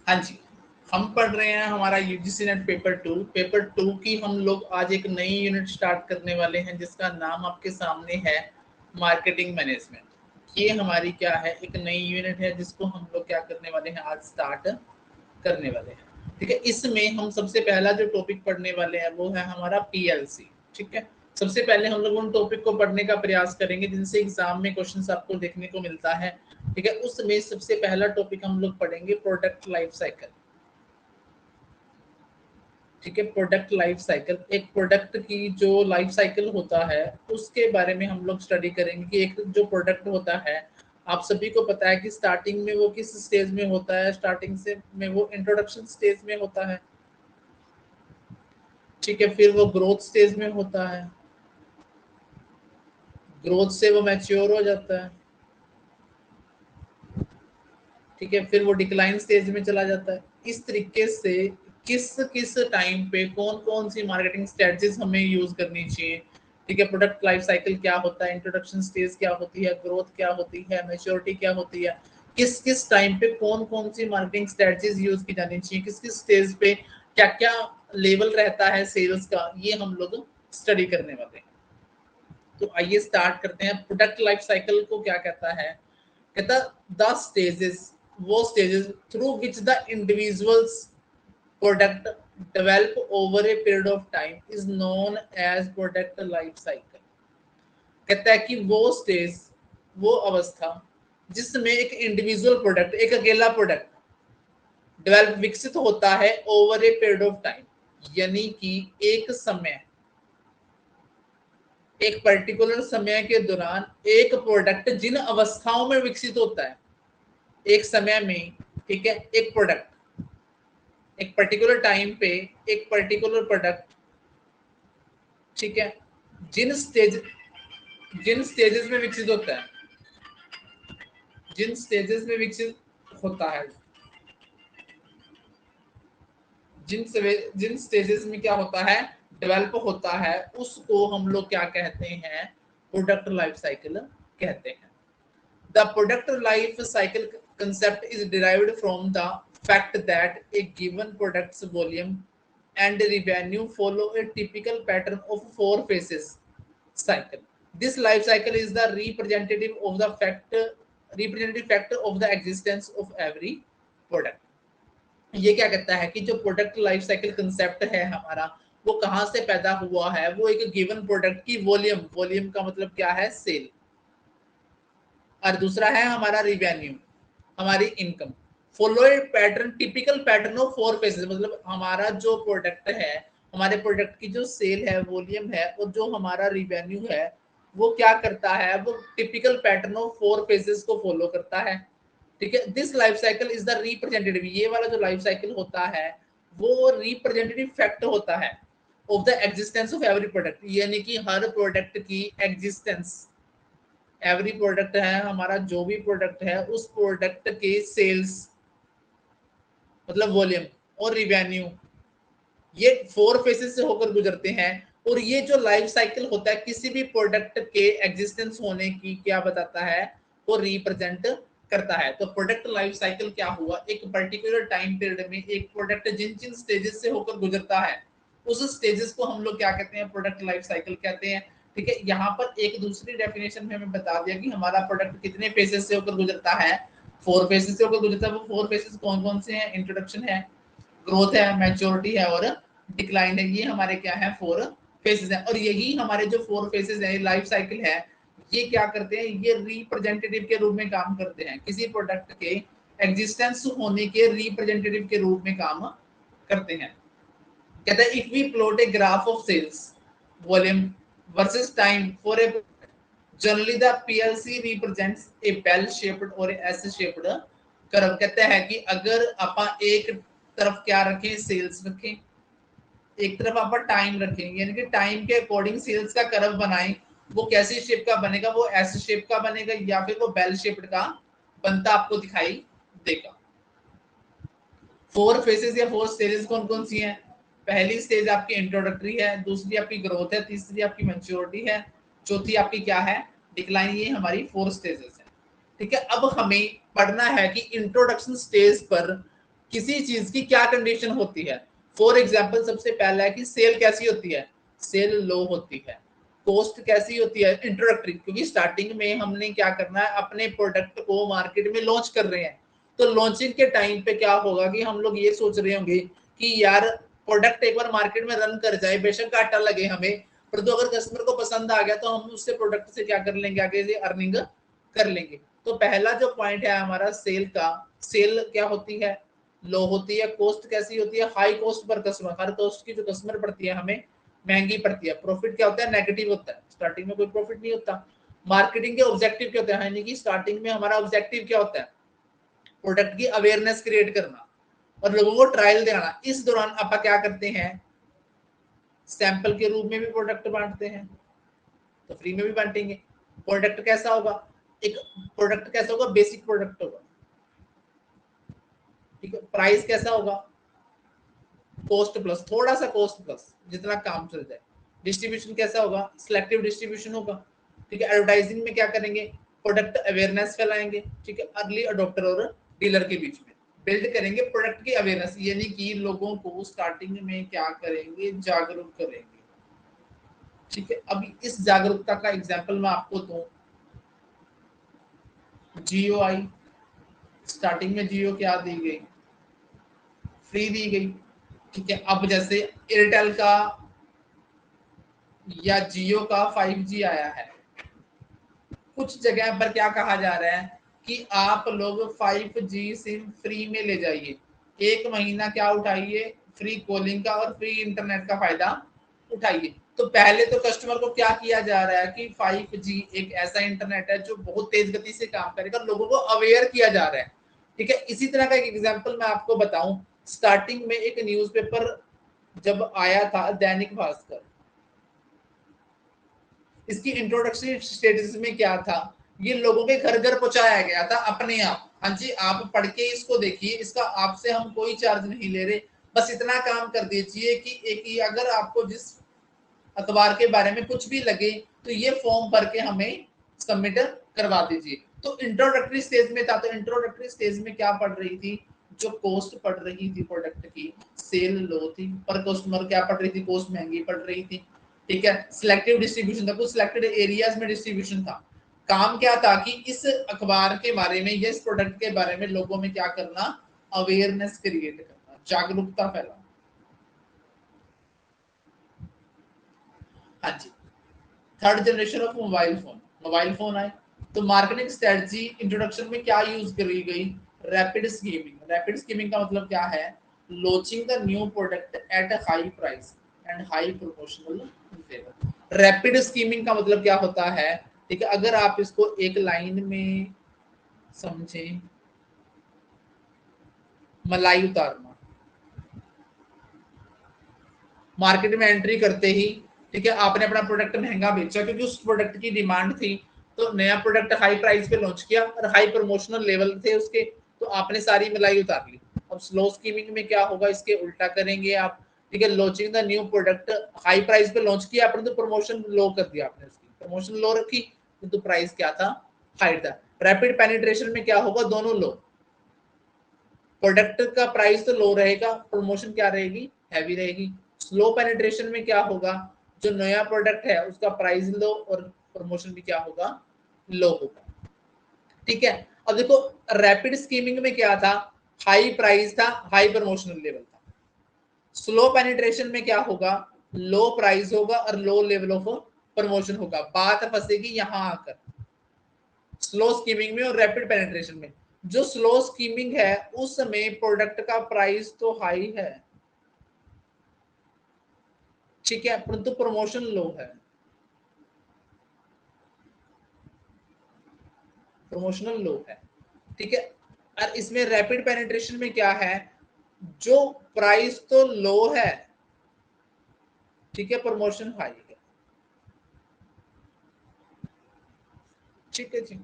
हाँ जी, हम पढ़ रहे हैं हमारा यूजीसी नेट पेपर 2 की हम लोग आज एक नई यूनिट स्टार्ट करने वाले हैं जिसका नाम आपके सामने है मार्केटिंग मैनेजमेंट। ये हमारी क्या है, एक नई यूनिट है जिसको हम लोग क्या करने वाले हैं, आज स्टार्ट करने वाले हैं। ठीक है, इसमें हम सबसे पहला जो टॉपिक पढ़ने वाले हैं वो है हमारा पीएलसी। ठीक है, सबसे पहले हम लोग उन टॉपिक को पढ़ने का प्रयास करेंगे जिनसे एग्जाम में क्वेश्चंस आपको देखने को मिलता है। ठीक है, उसमें सबसे पहला टॉपिक हम लोग पढ़ेंगे प्रोडक्ट लाइफ साइकिल। ठीक है, प्रोडक्ट लाइफ साइकिल, एक प्रोडक्ट की जो लाइफ साइकिल होता है उसके बारे में हम लोग स्टडी करेंगे कि एक जो प्रोडक्ट होता है, आप सभी को पता है कि स्टार्टिंग में वो किस स्टेज में होता है, स्टार्टिंग से में वो इंट्रोडक्शन स्टेज में होता है। ठीक है, फिर वो ग्रोथ स्टेज में होता है, ग्रोथ से वो मैच्योर हो जाता है। ठीक है, फिर वो डिक्लाइन स्टेज में चला जाता है। इस तरीके से किस किस टाइम पे कौन कौन सी मार्केटिंग स्ट्रेटजीज हमें यूज करनी चाहिए। ठीक है, प्रोडक्ट लाइफ साइकिल क्या होता है, इंट्रोडक्शन स्टेज क्या होती है, ग्रोथ क्या होती है, मैच्योरिटी क्या होती है, किस किस टाइम पे कौन कौन सी मार्केटिंग स्ट्रेटजीज यूज की जानी चाहिए, किस किस स्टेज पे क्या क्या लेवल रहता है सेल्स का, ये हम लोग स्टडी करने वाले हैं। तो आइए स्टार्ट करते हैं। प्रोडक्ट लाइफ साइकिल को क्या कहता है, कहता द स्टेजेस, वो stages through which the individuals product develop over a period of time is known as product life cycle. कहता है कि वो स्टेज, वो अवस्था जिसमें एक इंडिविजुअल प्रोडक्ट, एक अकेला प्रोडक्ट डेवलप विकसित होता है over a period of time, यानी कि एक समय, एक पर्टिकुलर समय के दौरान एक प्रोडक्ट जिन अवस्थाओं में विकसित होता है एक समय में। ठीक है, एक प्रोडक्ट एक पर्टिकुलर टाइम पे, एक पर्टिकुलर प्रोडक्ट, ठीक है, जिन स्टेज जिन स्टेजेस में विकसित होता है, जिन स्टेजेस में विकसित होता है, जिन स्टेजेस में क्या होता है, डेवलप होता है, उसको हम लोग क्या कहते हैं, प्रोडक्ट लाइफ साइकिल कहते हैं। The product life cycle concept is derived from the fact that a given product's volume and revenue follow a typical pattern of four phases cycle. This life cycle is the representative factor of the existence of every product. ये क्या कहता है कि जो product life cycle concept है हमारा, वो कहाँ से पैदा हुआ है, वो एक गिवन प्रोडक्ट की वॉल्यूम, वॉल्यूम का मतलब क्या है, सेल, और दूसरा है हमारा रिवेन्यू, हमारी income. Follow pattern, typical pattern of four phases, मतलब हमारा जो प्रोडक्ट है, हमारे प्रोडक्ट की जो सेल है, वॉल्यूम है, और जो हमारा रिवेन्यू है, वो क्या करता है, वो typical pattern of four phases को फॉलो करता है। ठीक है, this life cycle is the representative, ये वाला जो लाइफ साइकिल होता है वो रिप्रेजेंटेटिव फैक्ट होता है of the existence of every product, यानी कि हर प्रोडक्ट की एग्जिस्टेंस, एवरी प्रोडक्ट है हमारा, जो भी प्रोडक्ट है उस प्रोडक्ट के सेल्स मतलब वॉल्यूम और रिवेन्यू, ये फोर फेसेस से होकर गुजरते हैं। और ये जो लाइफ साइकिल होता है किसी भी प्रोडक्ट के एग्जिस्टेंस होने की क्या बताता है, वो रिप्रेजेंट करता है। तो प्रोडक्ट लाइफ साइकिल क्या हुआ, एक पर्टिकुलर टाइम पीरियड में एक प्रोडक्ट जिन जिन स्टेजेस से होकर गुजरता है, उस स्टेजेस को हम लोग क्या कहते हैं, प्रोडक्ट लाइफ साइकिल कहते हैं। ठीक है, यहाँ पर एक दूसरी डेफिनेशन में हमें बता दिया कि हमारा प्रोडक्ट कितने फेजेस से होकर गुजरता है, फोर फेजेस से होकर गुजरता है। वो फोर फेजेस कौन कौन से हैं, इंट्रोडक्शन है, ग्रोथ है, मैच्योरिटी है और डिक्लाइन है। ये हमारे क्या है, फोर फेसेस हैं। और यही हमारे जो फोर फेसेस है, लाइफ साइकिल है, ये क्या करते हैं, ये रिप्रेजेंटेटिव के रूप में काम करते हैं, किसी प्रोडक्ट के एग्जिस्टेंस होने के रिप्रेजेंटेटिव के रूप में काम करते हैं। कहता है if we plot a graph of sales volume versus time for a, generally the PLC represents a bell shaped और एस शेप्ड कर्व। कहता है कि अगर आप एक तरफ क्या रखें, सेल्स रखें, एक तरफ आप टाइम रखें, यानी कि टाइम के अकॉर्डिंग सेल्स का कर्व बनाएं, वो कैसी शेप का बनेगा, वो एस शेप का बनेगा या फिर वो बेल शेप्ड का बनता आपको दिखाई देगा। फोर फेसेस या फोर स्टेजेस कौन कौन सी हैं, पहली स्टेज आपकी इंट्रोडक्टरी है, दूसरी आपकी ग्रोथ है, तीसरी आपकी मैच्योरिटी है, चौथी आपकी क्या है, डिक्लाइन। ये हमारी फोर स्टेजेस है। ठीक है, अब हमें पढ़ना है कि इंट्रोडक्शन स्टेज पर किसी चीज की क्या कंडीशन होती है। फॉर एग्जाम्पल सबसे पहला है कि सेल कैसी होती है, सेल लो होती है। कॉस्ट कैसी होती है, इंट्रोडक्टरी, क्योंकि स्टार्टिंग में हमने क्या करना है, अपने प्रोडक्ट को मार्केट में लॉन्च कर रहे हैं। तो लॉन्चिंग के टाइम पे क्या होगा कि हम लोग ये सोच रहे होंगे कि यार प्रोडक्ट एक बार मार्केट में रन कर जाए, बेशक घाटा लगे हमें, पर तो अगर कस्टमर को पसंद आ गया तो हम उससे प्रोडक्ट से क्या कर लेंगे, आगे से अर्निंग कर लेंगे। तो पहला जो पॉइंट है हमारा सेल का, सेल क्या होती है, लो होती है। कॉस्ट कैसी होती है, हाई कॉस्ट पर कस्टमर, हर कॉस्ट की जो कस्टमर पड़ती है हमें महंगी पड़ती है। प्रॉफिट क्या होता है, नेगेटिव होता है, स्टार्टिंग में कोई प्रॉफिट नहीं होता। मार्केटिंग के ऑब्जेक्टिव क्या होते हैं, यानी कि स्टार्टिंग में हमारा ऑब्जेक्टिव क्या होता है, प्रोडक्ट की अवेयरनेस क्रिएट करना और लोगों को ट्रायल देना। इस दौरान आप क्या करते हैं, सैंपल के रूप में भी प्रोडक्ट बांटते हैं, तो फ्री में भी बांटेंगे। प्रोडक्ट कैसा होगा, एक प्रोडक्ट कैसा होगा, बेसिक प्रोडक्ट होगा, ठीक है। प्राइस कैसा होगा, कॉस्ट प्लस, थोड़ा सा कॉस्ट प्लस, जितना काम चल जाए। डिस्ट्रीब्यूशन कैसा होगा, सिलेक्टिव डिस्ट्रीब्यूशन होगा, ठीक है। एडवर्टाइजिंग में क्या करेंगे, प्रोडक्ट अवेयरनेस फैलाएंगे, ठीक है। अर्ली अडॉप्टर और डीलर के बीच में बिल्ड करेंगे प्रोडक्ट की अवेयरनेस, यानी कि लोगों को स्टार्टिंग में क्या करेंगे, जागरूक करेंगे, ठीक है। अभी इस जागरूकता का एग्जांपल मैं आपको दूं, जियो आई, स्टार्टिंग में जियो क्या दी गई, फ्री दी गई, ठीक है। अब जैसे एयरटेल का या जियो का 5G आया है, कुछ जगह पर क्या कहा जा रहा है कि आप लोग 5G सिम फ्री में ले जाइए, एक महीना क्या उठाइए, फ्री कॉलिंग का और फ्री इंटरनेट का फायदा उठाइए। तो पहले तो कस्टमर को क्या किया जा रहा है कि 5G एक ऐसा इंटरनेट है जो बहुत तेज गति से काम करेगा, लोगों को अवेयर किया जा रहा है, ठीक है। इसी तरह का एक एग्जांपल मैं आपको बताऊं, स्टार्टिंग में एक न्यूज़पेपर जब आया था, दैनिक भास्कर, इसकी इंट्रोडक्टरी स्टेटस में क्या था, ये लोगों के घर घर पहुंचाया गया था अपने आप। हाँ जी, आप पढ़ के इसको देखिए, इसका आपसे हम कोई चार्ज नहीं ले रहे, बस इतना काम कर दीजिए कि एक ही, अगर आपको जिस अखबार के बारे में कुछ भी लगे तो ये फॉर्म भर के हमें सबमिट करवा दीजिए। तो इंट्रोडक्टरी स्टेज में था, तो इंट्रोडक्टरी स्टेज में क्या पढ़ रही थी, जो कॉस्ट पढ़ रही थी प्रोडक्ट की, सेल लो थी, पर कस्टमर क्या पढ़ रही थी, कॉस्ट महंगी पढ़ रही थी, ठीक है। सिलेक्टिव डिस्ट्रीब्यूशन था, कुछ सिलेक्टेड एरियाज में डिस्ट्रीब्यूशन था। काम क्या था कि इस अखबार के बारे में या इस प्रोडक्ट के बारे में लोगों में क्या करना, अवेयरनेस क्रिएट करना, जागरूकता फैलाना। हाँ जी, third generation of mobile phone, mobile phone आए, तो मार्केटिंग स्ट्रेटजी इंट्रोडक्शन में क्या यूज करी गई, रैपिड स्कीमिंग। रैपिड स्कीमिंग का मतलब क्या है, launching the new product at a high price and high promotional favour. Rapid skimming का मतलब क्या होता है, ठीक है, अगर आप इसको एक लाइन में समझें, मलाई उतारना, मार्केट में एंट्री करते ही, ठीक है, आपने अपना प्रोडक्ट महंगा बेचा क्योंकि उस प्रोडक्ट की डिमांड थी, तो नया प्रोडक्ट हाई प्राइस पे लॉन्च किया और हाई प्रमोशनल लेवल थे उसके, तो आपने सारी मलाई उतार ली। अब स्लो स्कीमिंग में क्या होगा, इसके उल्टा करेंगे आप, ठीक है। Launching the new product, high price पे लॉन्च किया आपने तो प्रमोशन लो कर दिया आपने, उसकी प्रमोशन लो रखी, तो प्राइस क्या था, हाई था। रैपिड पेनिट्रेशन में क्या होगा, दोनों लो, प्रोडक्ट का प्राइस तो लो रहेगा, प्रमोशन क्या रहेगी, हैवी रहेगी। स्लो पेनिट्रेशन में क्या होगा, जो नया प्रोडक्ट है उसका प्राइस लो और प्रमोशन भी क्या होगा, लो होगा, ठीक है। अब देखो, रैपिड स्कीमिंग में क्या था, हाई प्राइस था, हाई प्रमोशनल लेवल था। स्लो पेनिट्रेशन में क्या होगा, लो प्राइस होगा और लो लेवल ऑफ प्रमोशन होगा। बात फंसेगी यहां आकर, स्लो स्कीमिंग में और रैपिड पेनिट्रेशन में। जो स्लो स्कीमिंग है उसमें प्रोडक्ट का प्राइस तो हाई है, ठीक है, परंतु प्रमोशन लो है, प्रमोशनल लो है, ठीक है। और इसमें रैपिड पेनिट्रेशन में क्या है, जो प्राइस तो लो है, ठीक है, प्रमोशन हाई है, ठीक है जी।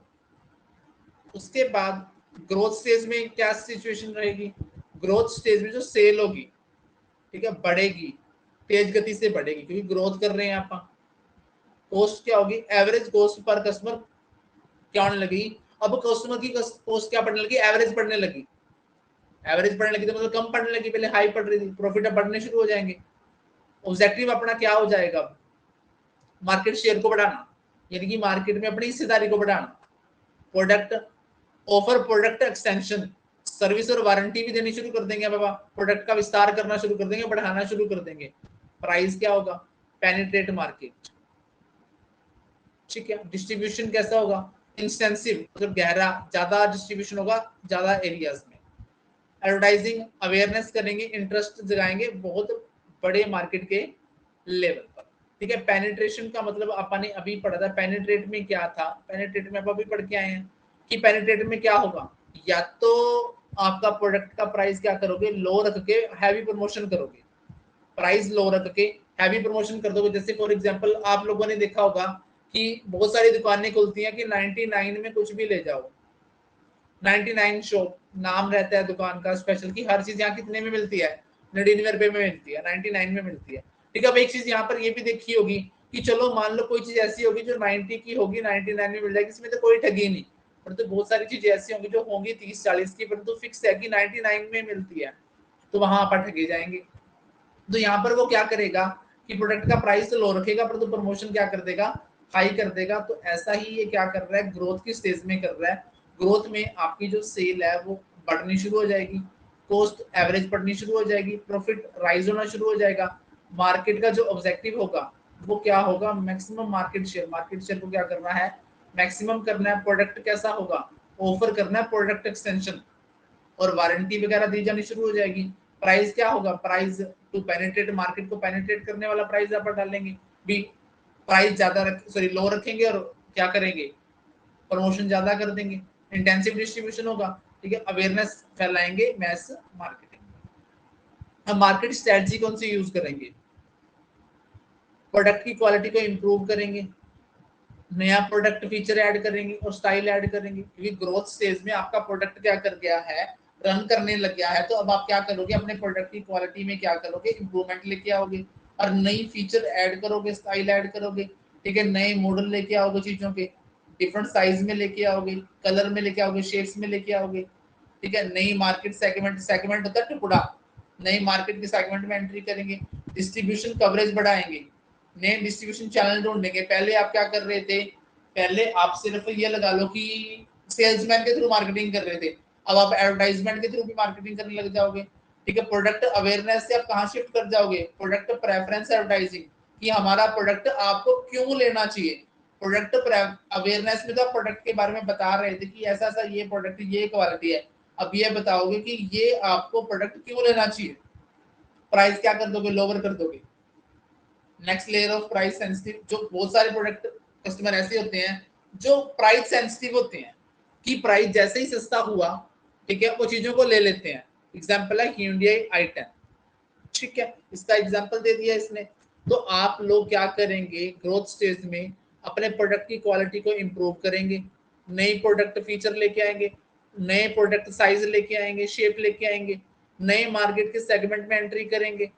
उसके बाद ग्रोथ स्टेज में क्या सिचुएशन रहेगी, ग्रोथ स्टेज में जो सेल होगी, ठीक है, बढ़ेगी, तेज गति से बढ़ेगी क्योंकि ग्रोथ कर रहे हैं आप। कॉस्ट क्या होगी, एवरेज कॉस्ट पर कस्टमर क्या होने लगी, अब कस्टमर की कॉस्ट क्या बढ़ने लगी, एवरेज बढ़ने लगी, एवरेज बढ़ने लगी तो मतलब कम पढ़ने लगी, पहले हाई पढ़ रही थी, प्रॉफिट अब बढ़ने शुरू हो जाएंगे। ऑब्जेक्टिव अपना क्या हो जाएगा, मार्केट शेयर को बढ़ाना, यानी कि मार्केट में अपनी हिस्सेदारी को बढ़ाना। Product offer, product extension, service और वारंटी भी देनी शुरू कर देंगे बाबा, प्रोडक्ट का विस्तार करना शुरू कर देंगे, बढ़ाना शुरू कर देंगे। प्राइस क्या होगा, पेनिट्रेट मार्केट, ठीक है। डिस्ट्रीब्यूशन कैसा होगा, इंस्टेंसिव, मतलब गहरा, ज्यादा डिस्ट्रीब्यूशन होगा ज्यादा एरियाज में। एडवर्टाइजिंग, अवेयरनेस करेंगे, इंटरेस्ट जगाएंगे बहुत बड़े मार्केट के लेवल पर, ठीक है। पेनिट्रेशन का मतलब अपन ने अभी पढ़ा था, पेनिट्रेट में क्या था, पेनिट्रेट में आप अभी पढ़ के आए हैं कि पेनिट्रेट में क्या होगा, या तो आपका प्रोडक्ट का प्राइस क्या करोगे, लो रख के हैवी प्रमोशन करोगे, प्राइस लो रख के हैवी प्रमोशन कर दोगे। जैसे फॉर एग्जांपल आप लोगों ने देखा होगा कि बहुत सारी दुकानें खुलती हैं कि 99 में कुछ भी ले जाओ, 99 शॉप नाम रहता है दुकान का स्पेशल, की हर चीज यहाँ कितने में मिलती है, 99 रुपए में मिलती है, 99 में मिलती है, ठीक है। अब एक चीज यहाँ पर ये भी देखी होगी कि चलो मान लो कोई चीज ऐसी होगी जो 90 की होगी, 99 में मिल जाएगी, इसमें तो कोई ठगी नहीं, परंतु बहुत सारी चीजें ऐसी होंगी जो होंगी 30-40 की, परंतु फिक्स है कि 99 में मिलती है, तो वहां आप ठगे जाएंगे। तो यहाँ पर वो क्या करेगा कि प्रोडक्ट का प्राइस तो लो रखेगा, पर तो प्रमोशन क्या कर देगा, हाई कर देगा। तो ऐसा ही ये क्या कर रहा है, ग्रोथ की स्टेज में कर रहा है। ग्रोथ में आपकी जो सेल है वो बढ़नी शुरू हो जाएगी, कॉस्ट एवरेज बढ़नी शुरू हो जाएगी, प्रॉफिट राइज होना शुरू हो जाएगा। मार्केट का जो ऑब्जेक्टिव होगा वो क्या होगा, maximum market share, market share को क्या करना है, मैक्सिमम करना है। प्रोडक्ट कैसा होगा, ऑफर करना है, प्रोडक्ट एक्सटेंशन और वारंटी वगैरह दी जानी शुरू हो जाएगी। प्राइस क्या होगा, प्राइस टू पेनिट्रेट, मार्केट को पेनिट्रेट करने वाला प्राइस आप डालेंगे भी, प्राइस ज्यादा सॉरी लो रखेंगे और क्या करेंगे, प्रमोशन ज्यादा कर देंगे। इंटेंसिव डिस्ट्रीब्यूशन होगा, ठीक है, अवेयरनेस फैलाएंगे, मैस मार्केटिंग। हम मार्केट स्ट्रेटजी कौन सी यूज करेंगे, प्रोडक्ट की क्वालिटी को इंप्रूव करेंगे, नया प्रोडक्ट फीचर ऐड करेंगे और स्टाइल ऐड करेंगे, क्योंकि ग्रोथ स्टेज में आपका प्रोडक्ट क्या कर गया है, रन करने लग गया है। तो अब आप क्या करोगे, अपने प्रोडक्ट की क्वालिटी में क्या करोगे, इंप्रूवमेंट लेके आओगे और नई फीचर ऐड करोगे, स्टाइल ऐड करोगे, ठीक है, नए मॉडल लेके आओगे, चीजों के डिफरेंट साइज में लेके आओगे, कलर में लेके आओगे, शेप्स में लेके आओगे, ठीक है। नई मार्केट सेगमेंट, सेगमेंट होता है टुकड़ा, नई मार्केट के सेगमेंट में एंट्री करेंगे, डिस्ट्रीब्यूशन कवरेज बढ़ाएंगे, नए डिस्ट्रीब्यूशन चैनल ढूंढेंगे। पहले आप क्या कर रहे थे, पहले आप सिर्फ ये लगा लो कि सेल्समैन के थ्रू मार्केटिंग कर रहे थे, अब आप एडवर्टाइजमेंट के थ्रू भी मार्केटिंग करने लग जाओगे, ठीक है। प्रोडक्ट अवेयरनेस से आप कहाँ शिफ्ट कर जाओगे, प्रोडक्ट प्रेफरेंस एडवर्टाइजिंग, कि हमारा प्रोडक्ट आपको क्यों लेना चाहिए। प्रोडक्ट अवेयरनेस में तो आप प्रोडक्ट के बारे में बता रहे थे कि ऐसा ऐसा ये प्रोडक्ट, ये क्वालिटी है, अब ये बताओगे कि ये आपको प्रोडक्ट क्यों लेना चाहिए। प्राइस क्या कर दोगे, लोअर कर दोगे। Next layer of price sensitive, जो बहुत सारे प्रोडक्ट कस्टमर ऐसे होते हैं जो प्राइस सेंसिटिव होते हैं, कि प्राइस जैसे ही सस्ता हुआ, ठीक है, वो चीजों को ले लेते हैं। एग्जांपल है Hyundai i10, ठीक है, इसका एग्जांपल दे दिया इसने। तो आप लोग क्या करेंगे, ग्रोथ स्टेज में अपने प्रोडक्ट की क्वालिटी को इंप्रूव करेंगे, नई प्रोडक्ट फीचर लेके आएंगे, नए प्रोडक्ट साइज लेके आएंगे, शेप लेके आएंगे, नए मार्केट के सेगमेंट में एंट्री करेंगे,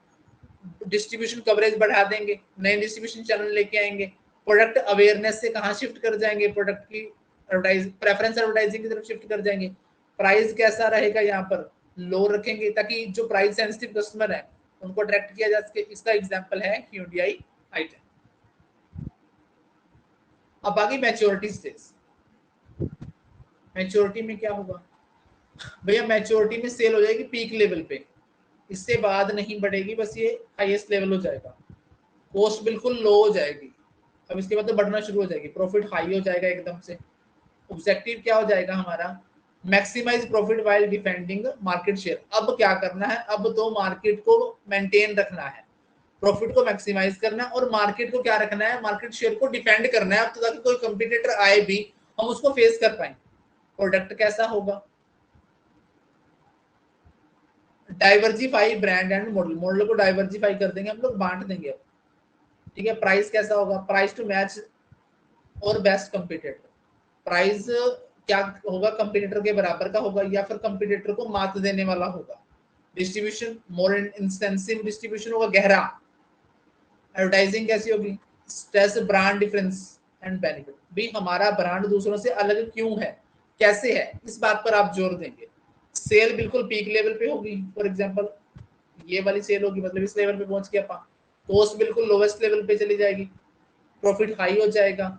डिस्ट्रीब्यूशन कवरेज बढ़ा देंगे, नए डिस्ट्रीब्यूशन चैनल लेके आएंगे, प्रोडक्ट अवेयरनेस से कहाँ शिफ्ट कर जाएंगे, प्रोडक्ट की प्रेफरेंस एडवर्टाइजिंग की तरफ शिफ्ट कर जाएंगे। प्राइस कैसा रहेगा, यहाँ पर लो रखेंगे ताकि जो प्राइस सेंसिटिव कस्टमर है उनको अट्रैक्ट किया जा सके। इसका एग्जांपल है Hyundai i10। अब आगे मैच्योरिटी स्टेज, मैच्योरिटी में क्या होगा भैया, मैच्योरिटी में सेल हो जाएगी पीक लेवल पे, इससे बाद नहीं बढ़ेगी, बस ये हाईएस्ट लेवल हो जाएगा, कॉस्ट बिल्कुल लो हो जाएगी, अब इसके बाद तो बढ़ना शुरू हो जाएगी, प्रॉफिट हाई हो जाएगा एकदम से। ऑब्जेक्टिव क्या हो जाएगा हमारा, maximise profit while defending market share. अब क्या करना है, अब तो मार्केट को मेंटेन रखना है, प्रॉफिट को मैक्सिमाइज करना है और मार्केट को क्या रखना है, मार्केट शेयर को डिफेंड करना है, अब तो ताकि कोई कंपटीटर आए भी हम उसको फेस कर पाए। प्रोडक्ट कैसा होगा, diversify brand and model, model को डाइवर्सिफाई कर देंगे हम लोग, बांट देंगे अब, ठीक है। प्राइस कैसा होगा, प्राइस टू मैच और बेस्ट कंपटीटर, प्राइस क्या होगा, कंपटीटर के बराबर का होगा या फिर कंपटीटर को मात देने वाला होगा। डिस्ट्रीब्यूशन मोर इंटेंसिव डिस्ट्रीब्यूशन होगा, गहरा। एडवर्टाइजिंग कैसी होगी, stress brand difference and benefit, भी हमारा ब्रांड दूसरों से अलग क्यों है, कैसे है, इस बात पर आप जोर देंगे। सेल बिल्कुल पीक लेवल पे होगी, फॉर एग्जांपल ये वाली सेल होगी, मतलब इस लेवल पे पहुंच गया अपन, कॉस्ट बिल्कुल लोवेस्ट लेवल पे चली जाएगी, प्रॉफिट हाई हो जाएगा,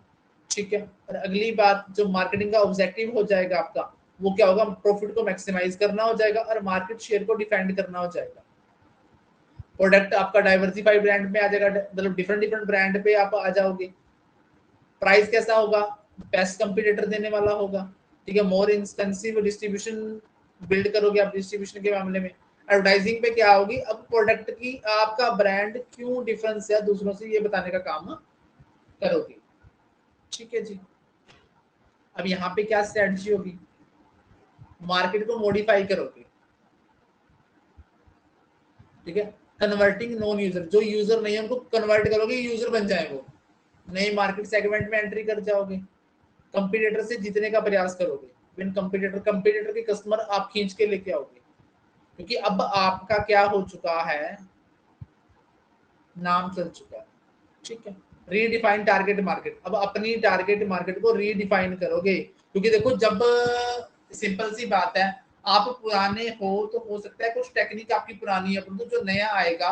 ठीक है। और अगली बात, जो मार्केटिंग का ऑब्जेक्टिव हो जाएगा आपका, वो क्या होगा, प्रॉफिट को मैक्सिमाइज करना हो जाएगा और मार्केट शेयर को डिफेंड करना हो जाएगा। प्रोडक्ट आपका डाइवर्सिफाइड ब्रांड में आ जाएगा, मतलब डिफरेंट डिफरेंट ब्रांड पे आप आ जाओगे। प्राइस कैसा होगा, बेस्ट कंपटीटर देने वाला होगा, ठीक है। मोर एक्सपेंसिव डिस्ट्रीब्यूशन बिल्ड करोगे आप डिस्ट्रीब्यूशन के मामले में। एडवर्टाइजिंग पे क्या होगी, अब प्रोडक्ट की आपका ब्रांड क्यों डिफरेंस है दूसरों से, ये बताने का काम करोगे, ठीक है जी। अब यहाँ पे क्या स्ट्रेटजी होगी, मार्केट को मॉडिफाई करोगे, ठीक है। कन्वर्टिंग नॉन यूजर, जो यूजर नहीं है उनको कन्वर्ट करोगे, यूजर बन जाए वो, नए मार्केट सेगमेंट में एंट्री कर जाओगे, कंपटीटर से जीतने का प्रयास करोगे, विन कंपटीटर के कस्टमर आप खींच के लेके आओगे, क्योंकि अब आपका क्या हो चुका है, नाम चल चुका है, ठीक है। रीडिफाइन टारगेट मार्केट, अब अपनी टारगेट मार्केट को रीडिफाइन करोगे, क्योंकि देखो जब सिंपल सी बात है, आप पुराने हो तो हो सकता है कुछ टेक्निक आपकी पुरानी है, परंतु जो नया आएगा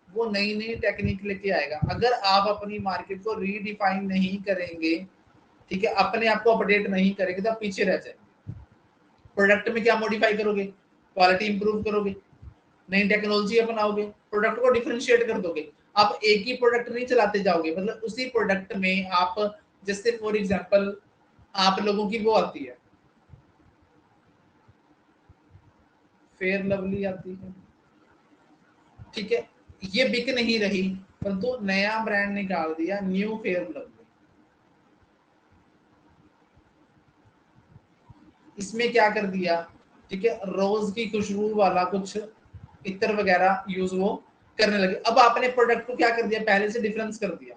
वो नई नई टेक्निक लेके आएगा। अगर आप अपनी मार्केट को रीडिफाइन नहीं करेंगे, ठीक है, अपने आप को अपडेट नहीं करेंगे, तो आप पीछे रह जाएंगे। प्रोडक्ट में क्या मॉडिफाई करोगे, क्वालिटी इंप्रूव करोगे, नई टेक्नोलॉजी अपनाओगे, प्रोडक्ट को डिफरेंशिएट कर दोगे। आप एक ही प्रोडक्ट नहीं चलाते जाओगे, मतलब उसी प्रोडक्ट में आप, जैसे फॉर एग्जांपल आप लोगों की वो आती है, फेयर लवली आती है, ठीक है, ये बिक नहीं रही, परंतु नया ब्रांड निकाल दिया, न्यू फेयर लवली। इसमें क्या कर दिया, ठीक है, रोज की खुशबू वाला कुछ इत्र वगैरह यूज वो करने लगे। अब आपने प्रोडक्ट को क्या कर दिया, पहले से डिफरेंस कर दिया,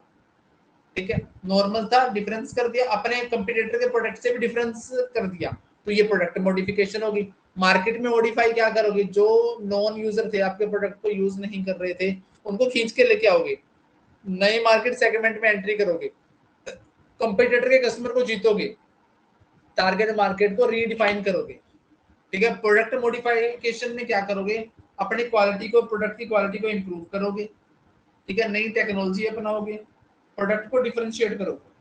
ठीक है, नॉर्मल था डिफरेंस कर दिया, अपने कंपटीटर के प्रोडक्ट से भी डिफरेंस कर दिया, तो ये प्रोडक्ट मॉडिफिकेशन होगी। मार्केट में मॉडिफाई क्या करोगे, जो नॉन यूजर थे आपके प्रोडक्ट को यूज नहीं कर रहे थे, उनको खींच के लेके आओगे, नए मार्केट सेगमेंट में एंट्री करोगे, कंपटीटर के कस्टमर को जीतोगे, टारगेट मार्केट को रीडिफाइन करोगे, ठीक है। प्रोडक्ट मॉडिफिकेशन में क्या करोगे, अपनी क्वालिटी को, प्रोडक्ट की क्वालिटी को इंप्रूव करोगे, ठीक है, नई टेक्नोलॉजी अपनाओगे, प्रोडक्ट को डिफरेंशिएट करोगे।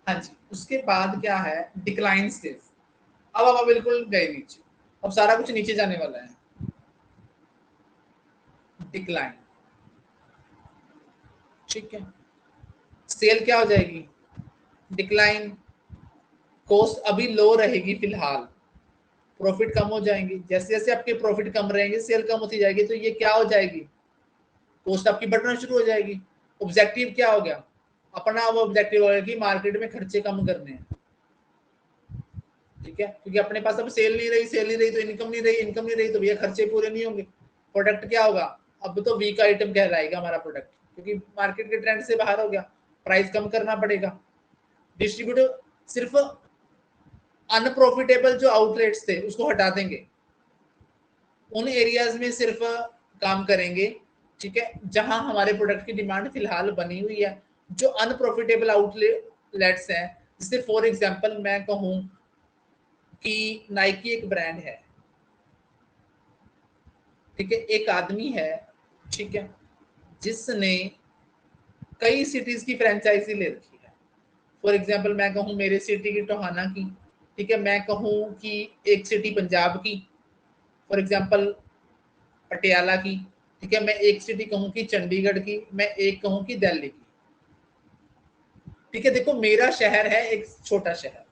हाँ जी, उसके बाद क्या है, डिक्लाइन स्टेज। अब आप बिल्कुल गए नीचे, अब सारा कुछ नीचे जाने वाला है, डिक्लाइन, ठीक है। सेल क्या हो जाएगी, डिक्लाइन, कॉस्ट अभी लो रहेगी फिलहाल, प्रॉफिट कम हो जाएंगे, जैसे जैसे आपके प्रॉफिट कम रहेंगे सेल कम होती जाएगी, तो ये क्या हो जाएगी, कॉस्ट आपकी बढ़ना शुरू हो जाएगी। ऑब्जेक्टिव क्या हो गया, अपना वो ऑब्जेक्टिव हो गया कि मार्केट में खर्चे कम करने हैं, ठीक है, क्योंकि अपने पास अब सेल नहीं रही, सेल नहीं रही तो इनकम नहीं रही, इनकम नहीं रही तो भैया खर्चे पूरे नहीं होंगे। प्रोडक्ट क्या होगा, अब तो वीक आइटम कहलाएगा हमारा प्रोडक्ट, क्योंकि मार्केट के ट्रेंड से बाहर हो गया, प्राइस कम करना पड़ेगा। डिस्ट्रीब्यूटर सिर्फ अनप्रॉफिटेबल जो आउटलेट्स थे उसको हटा देंगे, उन एरियाज में सिर्फ काम करेंगे, ठीक है, जहां हमारे प्रोडक्ट की डिमांड फिलहाल बनी हुई है। जो अनप्रॉफिटेबल आउटलेट्स हैं, जैसे फॉर एग्जांपल मैं कहूं कि नाइकी एक ब्रांड है, ठीक है, एक आदमी है, ठीक है, जिसने कई सिटीज की फ्रेंचाइजी ले रखी है। फॉर एग्जांपल मैं कहूं मेरे सिटी की टोहाना की, ठीक है, मैं कहूं कि एक सिटी पंजाब की, फॉर एग्जांपल पटियाला की, ठीक है, मैं एक सिटी कहूं कि चंडीगढ़ की, मैं एक कहूं कि दिल्ली की, ठीक है। देखो मेरा शहर है एक छोटा शहर,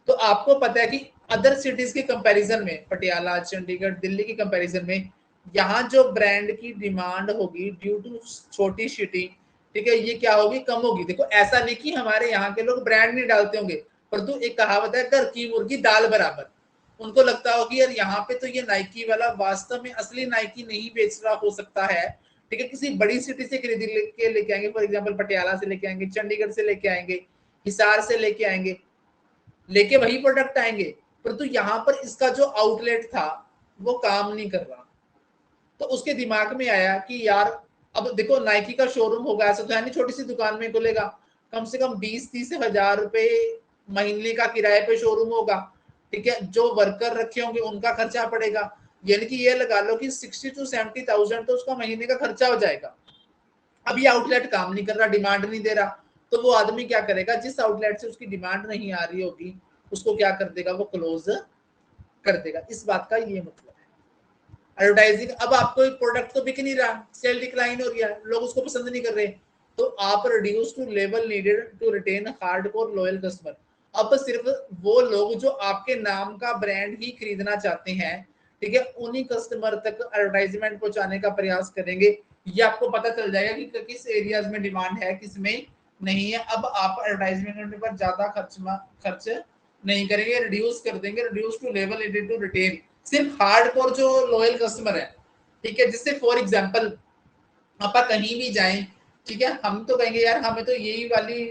तो आपको पता है कि अदर सिटीज के कंपैरिजन में, पटियाला चंडीगढ़ दिल्ली के कंपैरिजन में, यहाँ जो ब्रांड की डिमांड होगी ड्यू टू छोटी सिटी, ठीक है, ये क्या होगी, कम होगी। देखो ऐसा नहीं कि हमारे यहाँ के लोग ब्रांड नहीं डालते होंगे, परंतु एक कहावत है, घर की मुर्गी दाल बराबर। उनको लगता होगी यार यहाँ पे तो ये नाइकी वाला वास्तव में असली नाइकी नहीं बेच रहा हो सकता है, ठीक है, किसी बड़ी सिटी से खरीद के लेके आएंगे, फॉर एग्जाम्पल पटियाला से लेके आएंगे, चंडीगढ़ से लेके आएंगे, हिसार से लेके आएंगे, लेके वही प्रोडक्ट आएंगे, परंतु यहाँ पर इसका जो आउटलेट था वो काम नहीं कर रहा। तो उसके दिमाग में आया कि यार अब देखो नाइकी का शोरूम होगा, ऐसा तो है नहीं छोटी सी दुकान में खुलेगा, कम से कम 20-30 हजार रुपए महीने का किराए पे शोरूम होगा, ठीक है, जो वर्कर रखे होंगे उनका खर्चा पड़ेगा, यानी कि ये लगा लो कि 60,000 to 70,000 तो उसका महीने का खर्चा हो जाएगा। अब ये आउटलेट काम नहीं कर रहा, डिमांड नहीं दे रहा, तो वो आदमी क्या करेगा, जिस आउटलेट से उसकी डिमांड नहीं आ रही होगी उसको क्या कर देगा, वो क्लोज कर देगा। इस बात का ये मतलब है एडवर्टाइजिंग। अब आपको एक प्रोडक्ट तो बिक नहीं रहा, सेल डिक्लाइन हो गया, लोग उसको पसंद नहीं कर रहे, तो आप reduce to level needed to retain hardcore loyal customer. अब सिर्फ वो लोग जो आपके नाम का ब्रांड ही खरीदना चाहते हैं, ठीक है, उन्हीं कस्टमर तक एडवर्टाइजमेंट पहुंचाने का प्रयास करेंगे। ये आपको पता चल जाएगा कि किस एरियाज में डिमांड है, किस में नहीं है। अब आप एडवर्टाइजमेंट पर ज्यादा खर्च नहीं करेंगे, रिड्यूस कर देंगे, reduce to level needed to retain सिर्फ हार्डकोर जो लॉयल कस्टमर है, ठीक है, जिससे फॉर एग्जांपल आप कहीं भी जाएं, ठीक है, हम तो कहेंगे यार हमें तो यही वाली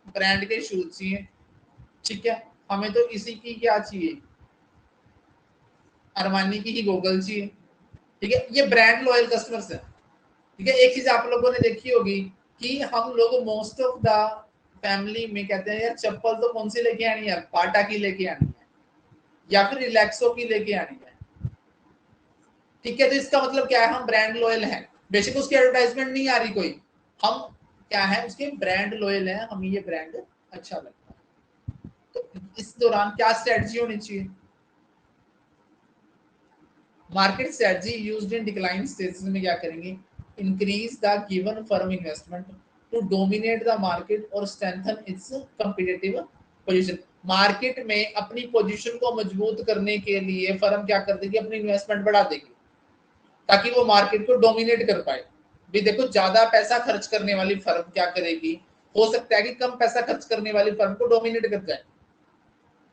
ब्रांड के शूज चाहिए, ठीक है, हमें तो इसी की क्या चाहिए, अरमानी की ही गॉगल चाहिए, ठीक है, ये ब्रांड लॉयल कस्टमर्स है। ठीक है, एक चीज आप लोगों ने देखी होगी कि हम लोग मोस्ट ऑफ द फैमिली में कहते हैं यार चप्पल तो कौन सी लेके आनी है, बाटा की लेके आनी है या फिर रिलैक्सो की लेके आनी है, ठीक है, तो इसका मतलब क्या है, हम ब्रांड लॉयल हैं। बेशक उसकी एडवर्टाइजमेंट नहीं आ रही कोई, हम क्या है, उसके ब्रांड लॉयल हैं, हमें ये ब्रांड अच्छा लगता है। तो इस दौरान क्या स्ट्रेटजी होनी चाहिए, market strategy used in decline stages में क्या करेंगे, increase the given firm investment to dominate the market और strengthen its competitive position. Market में अपनी पोजीशन को मजबूत करने के लिए फर्म क्या कर देगी, अपनी इन्वेस्टमेंट बढ़ा देगी ताकि वो मार्केट को डोमिनेट कर पाए। भी देखो ज्यादा पैसा खर्च करने वाली फर्म क्या करेगी, हो सकता है कि कम पैसा खर्च करने वाली फर्म को डोमिनेट कर जाए।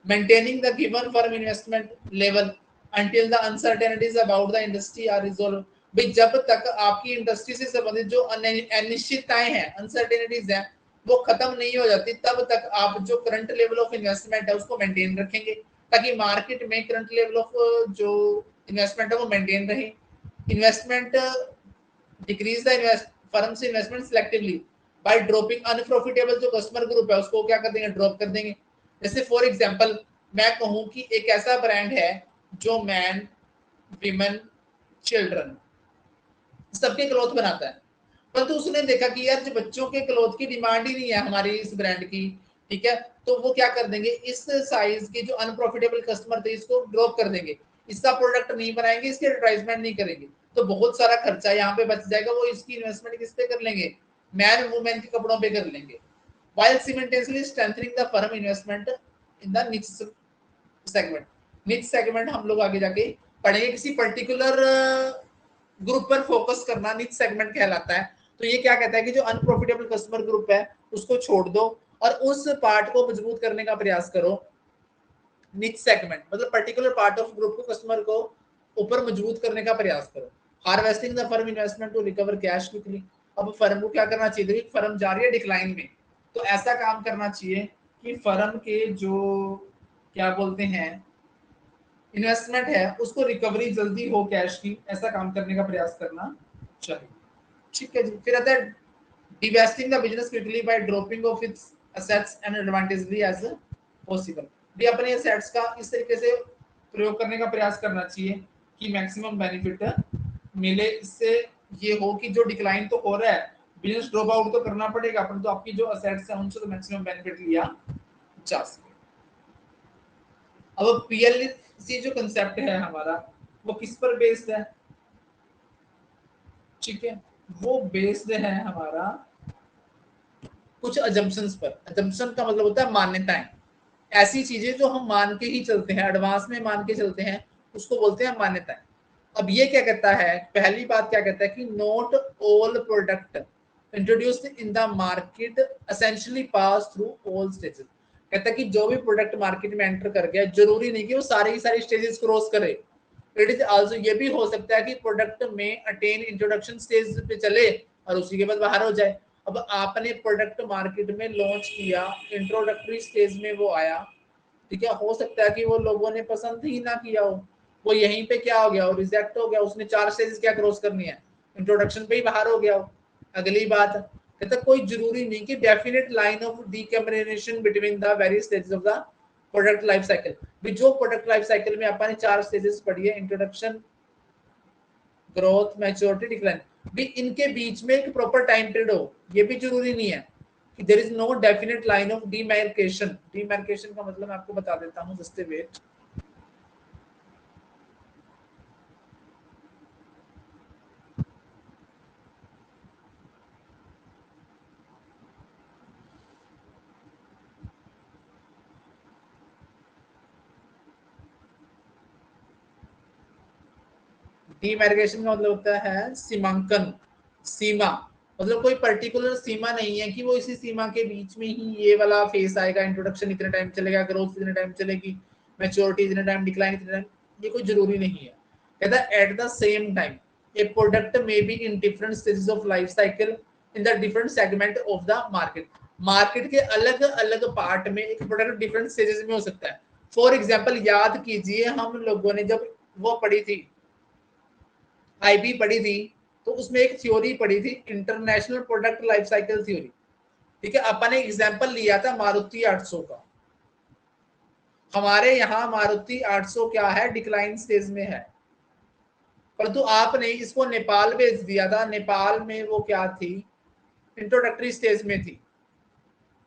Maintaining the given firm investment level until the uncertainties about the industry are resolved। भाई जब तक आपकी इंडस्ट्री से संबंधित जो अनिश्चितताएं हैं, अनसर्टेनिटीज हैं, वो खत्म नहीं हो जाती, तब तक आप जो करंट लेवल ऑफ इन्वेस्टमेंट है उसको मेंटेन रखेंगे ताकि मार्केट में करंट लेवल ऑफ जो इन्वेस्टमेंट है वो मेंटेन रहे। Investment decrease the firm's investment selectively by dropping unprofitable जो कस्टमर ग्रुप है उसको क्या कर देंगे, ड्रॉप कर देंगे। जैसे फॉर एग्जांपल मैं कहूं कि एक ऐसा ब्रांड है जो मैन, विमेन, चिल्ड्रन सबके क्लॉथ बनाता है, परंतु उसने देखा कि यार जो बच्चों के क्लॉथ की डिमांड ही नहीं है हमारी इस ब्रांड की, ठीक है, तो वो क्या कर देंगे, इस साइज के जो अनप्रॉफिटेबल कस्टमर थे इसको ड्रॉप कर देंगे, इसका प्रोडक्ट नहीं बनाएंगे, इसकी एडवर्टाइजमेंट नहीं करेंगे, तो बहुत सारा खर्चा यहाँ पे बच जाएगा। वो इसकी इन्वेस्टमेंट किस पे कर लेंगे, मैन वुमेन के कपड़ों पे कर लेंगे, while simultaneously strengthening the firm investment in the niche segment। निच सेगमेंट हम लोग आगे जाके पढ़ेंगे, किसी पर्टिकुलर ग्रुप पर फोकस करना निच सेगमेंट कहलाता है। तो ये क्या कहता है कि जो अनप्रॉफिटेबल कस्टमर ग्रुप है उसको छोड़ दो और उस पार्ट को मजबूत करने का प्रयास करो। निच सेगमेंट मतलब पर्टिकुलर पार्ट ऑफ ग्रुप को, कस्टमर को ऊपर मजबूत करने का प्रयास करो। Harvesting the firm investment to recover cash quickly. अब फर्म को क्या करना चाहिए, फर्म जा रही है डिक्लाइन में, तो ऐसा काम करना चाहिए कि फर्म के जो क्या बोलते हैं इन्वेस्टमेंट है उसको रिकवरी जल्दी हो कैश की, ऐसा काम करने का प्रयास करना चाहिए। ठीक है जी, फिर आता है divesting the business quickly by dropping off its assets and advantageously as possible. भी अपने एसेट्स का इस तरीके से प्रयोग करने का प्रयास करना चाहिए कि मैक्सिमम बेनिफिट मिले। इससे ये हो कि जो डिक्लाइन तो हो रहा है, बिजनेस ड्रॉप आउट तो करना पड़ेगा, परंतु तो आपकी जो एसेट्स हैं उनसे तो मैक्सिमम बेनिफिट लिया जा सके। अब पीएलसी जो कंसेप्ट है हमारा वो किस पर बेस्ड है, ठीक है, वो बेस्ड है हमारा कुछ अजम्पशंस पर। अजम्पशन का मतलब होता है मान्यताएं, ऐसी चीजें जो हम मान के ही चलते हैं, एडवांस में मान के चलते हैं, उसको बोलते हैं मान्यताएं। अब ये क्या कहता है, पहली बात क्या कहता है कि not all product introduced in the market essentially pass through all stages. कहता है कि जो भी प्रोडक्ट मार्केट में एंटर कर गया जरूरी नहीं कि वो सारे ही सारे स्टेजेस क्रॉस करे। इट इज आल्सो ये भी हो सकता है कि प्रोडक्ट में अटेन इंट्रोडक्शन स्टेज पे चले और उसी के बाद बाहर हो जाए। अब आपने प्रोडक्ट मार्केट में लॉन्च किया, इंट्रोडक्टरी स्टेज में वो आया, ठीक है, हो सकता है कि वो लोगों ने पसंद ही ना किया हो, वो यहीं पे क्या हो गया, वो रिजेक्ट हो गया, उसने 4 स्टेजेस क्या क्रॉस करनी है, इंट्रोडक्शन पे ही बाहर हो गया वो। अगली बात कहता कोई जरूरी नहीं कि definite line of demarcation between the various stages of the product life cycle. भी जो प्रोडक्ट लाइफ साइकिल में अपन ने 4 स्टेजेस पढ़ी है, इंट्रोडक्शन, ग्रोथ, मैच्योरिटी, डिक्लाइन, भी इनके बीच में एक प्रॉपर टाइम पीरियड हो, ये भी जरूरी नहीं है कि there is no definite line of demarcation. Demarcation का मतलब मैं आपको बता देता हूं, जस्ट वेट। डीमार्केशन का मतलब होता है सीमांकन, सीमा, मतलब कोई पर्टिकुलर सीमा नहीं है कि वो इसी सीमा के बीच में ही ये वाला फेस आएगा, इंट्रोडक्शन इतने टाइम चलेगा, ग्रोथ इतने टाइम चलेगी, मैच्योरिटी इतने टाइम, डिक्लाइन इतने टाइम, ये कोई जरूरी नहीं है। कहता है at the same time A product may be in different stages of life cycle in the different segment of the market. Market के अलग अलग पार्ट में एक प्रोडक्ट डिफरेंट स्टेजेस में हो सकता है। फॉर एग्जाम्पल याद कीजिए, हम लोगों ने जब वो पढ़ी थी, आईबी पढ़ी थी, तो उसमें एक थ्योरी पढ़ी थी, international product life cycle theory. ठीक है, अपन ने एग्जांपल लिया था मारुति 800 का। हमारे यहाँ मारुति 800 क्या है, डिक्लाइन स्टेज में है, परंतु आपने इसको नेपाल भेज दिया था, नेपाल में वो क्या थी, इंट्रोडक्टरी स्टेज में थी।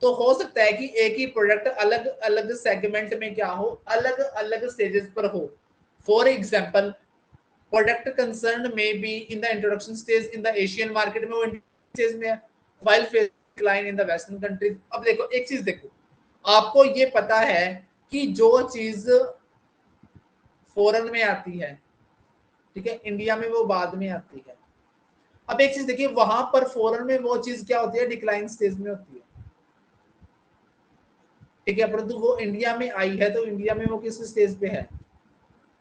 तो हो सकता है कि एक ही प्रोडक्ट अलग अलग सेगमेंट में क्या हो, अलग अलग स्टेजेस पर हो। फॉर एग्जाम्पल प्रोडक्ट कंसर्न में be in the introduction stage in the Asian market में, वो स्टेज में है, while decline in the western countries. अब देखो एक चीज देखो, आपको ये पता है कि जो चीज फॉरेन में आती है, ठीक है, इंडिया में वो बाद में आती है। अब एक चीज देखिए, वहां पर फॉरेन में वो चीज क्या होती है, डिक्लाइन स्टेज में होती है, ठीक है, परंतु वो इंडिया में आई है तो इंडिया में वो किस स्टेज पे है,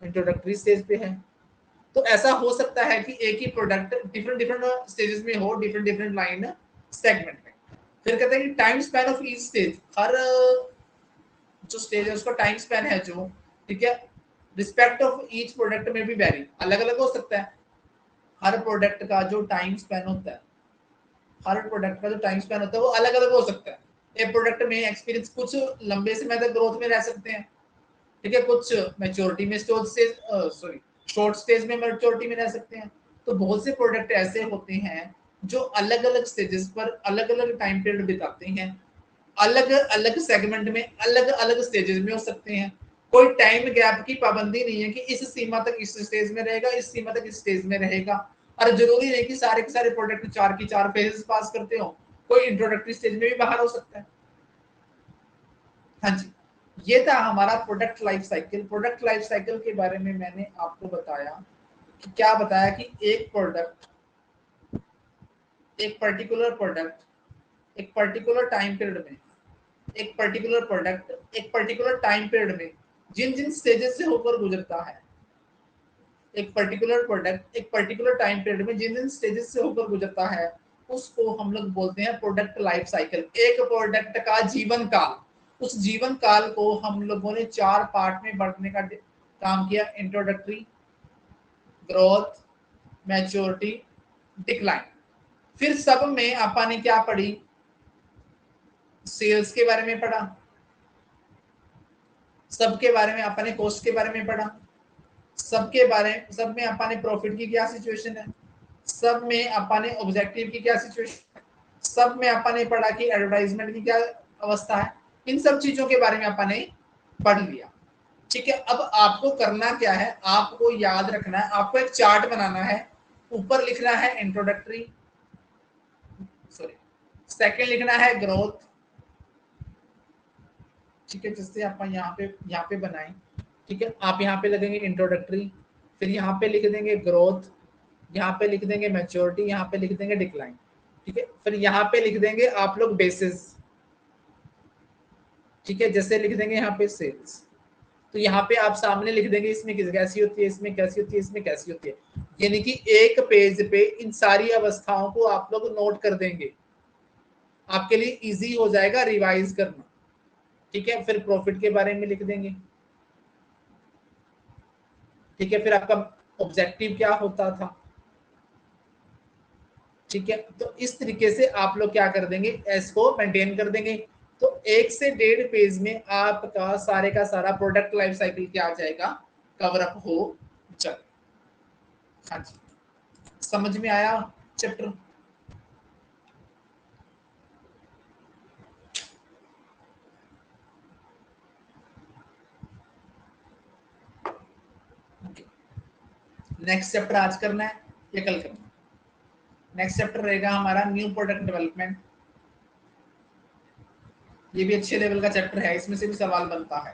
इंट्रोडक्टरी स्टेज पे है। तो ऐसा हो सकता है कि एक ही प्रोडक्ट डिफरेंट डिफरेंट स्टेजेस में हो, डिफरेंट डिफरेंट लाइन सेगमेंट में। फिर कहते हैं कि time span of each stage, हर जो स्टेज है उसका टाइम स्पैन है जो, ठीक है, रिस्पेक्ट ऑफ ईच प्रोडक्ट में भी वेरी, अलग अलग हो सकता है। हर प्रोडक्ट का जो टाइम स्पैन होता है, हर प्रोडक्ट का जो टाइम स्पैन होता है वो अलग अलग हो सकता है। एक प्रोडक्ट में एक्सपीरियंस कुछ लंबे समय तक ग्रोथ में रह सकते हैं, ठीक है, कुछ मैच्योरिटी में सॉरी शॉर्ट स्टेज में मैच्योरिटी में रह सकते हैं। तो बहुत से प्रोडक्ट ऐसे होते हैं जो अलग अलग स्टेजेस पर अलग अलग टाइम पीरियड बिताते हैं, अलग अलग सेगमेंट में अलग अलग स्टेजेस में हो सकते हैं। कोई टाइम गैप की पाबंदी नहीं है कि इस सीमा तक इस स्टेज में रहेगा, इस सीमा तक इस स्टेज में रहेगा। और जरूरी नहीं कि सारे के सारे प्रोडक्ट 4 की 4 फेजेस पास करते हो, कोई इंट्रोडक्टरी स्टेज में भी बाहर हो सकता है। हाँ जी, ये था हमारा product life cycle. Product life cycle के बारे में मैंने आपको बताया कि क्या बताया कि एक प्रोडक्ट, एक पर्टिकुलर प्रोडक्ट एक पर्टिकुलर टाइम पीरियड में, एक पर्टिकुलर प्रोडक्ट एक पर्टिकुलर टाइम पीरियड में जिन जिन स्टेजेस से होकर गुजरता है, एक पर्टिकुलर प्रोडक्ट एक पर्टिकुलर टाइम पीरियड में जिन जिन स्टेजेस से होकर गुजरता है, उसको हम लोग बोलते हैं प्रोडक्ट लाइफ साइकिल। एक प्रोडक्ट का जीवन काल, उस जीवन काल को हम लोगों ने 4 पार्ट में बांटने का काम किया, इंट्रोडक्टरी, ग्रोथ, मैच्योरिटी, डिक्लाइन। फिर सब में आपा ने क्या पढ़ी, सेल्स के बारे में पढ़ा, सबके बारे में आपने कॉस्ट के बारे में पढ़ा, सब में आपा ने प्रॉफिट की क्या सिचुएशन है, सब में आपा ने ऑब्जेक्टिव की क्या सिचुएशन है, सब में आपा ने पढ़ा कि एडवर्टाइजमेंट की क्या अवस्था है। इन सब चीजों के बारे में आपा ने पढ़ लिया, ठीक है। अब आपको करना क्या है, आपको याद रखना है, आपको एक चार्ट बनाना है, ऊपर लिखना है इंट्रोडक्टरी, सॉरी सेकंड लिखना है ग्रोथ, ठीक है, जिससे आप यहाँ पे बनाएं, ठीक है। आप यहाँ पे लगेंगे इंट्रोडक्टरी, फिर यहाँ पे लिख देंगे ग्रोथ, यहाँ पे लिख देंगे मैच्योरिटी, यहाँ पे लिख देंगे डिक्लाइन, ठीक है। फिर यहाँ पे लिख देंगे आप लोग बेसिस, ठीक है, जैसे लिख देंगे यहाँ पे सेल्स। तो यहाँ पे आप सामने लिख देंगे इसमें कैसी होती है, इसमें कैसी होती है, इसमें कैसी होती है, यानी कि एक पेज पे इन सारी अवस्थाओं को आप लोग नोट कर देंगे, आपके लिए इजी हो जाएगा रिवाइज करना, ठीक है। फिर प्रॉफिट के बारे में लिख देंगे, ठीक है, फिर आपका ऑब्जेक्टिव क्या होता था, ठीक है। तो इस तरीके से आप लोग क्या कर देंगे, इसको मेंटेन कर देंगे। तो 1 से 1.5 पेज में आपका सारे का सारा प्रोडक्ट लाइफ साइकिल क्या आ जाएगा, कवर अप हो जाए। हाँ जी, समझ में आया चैप्टर? नेक्स्ट चैप्टर आज करना है या कल करना है? नेक्स्ट चैप्टर रहेगा हमारा न्यू प्रोडक्ट डेवलपमेंट। ये भी अच्छे लेवल का चैप्टर है, इसमें से भी सवाल बनता है।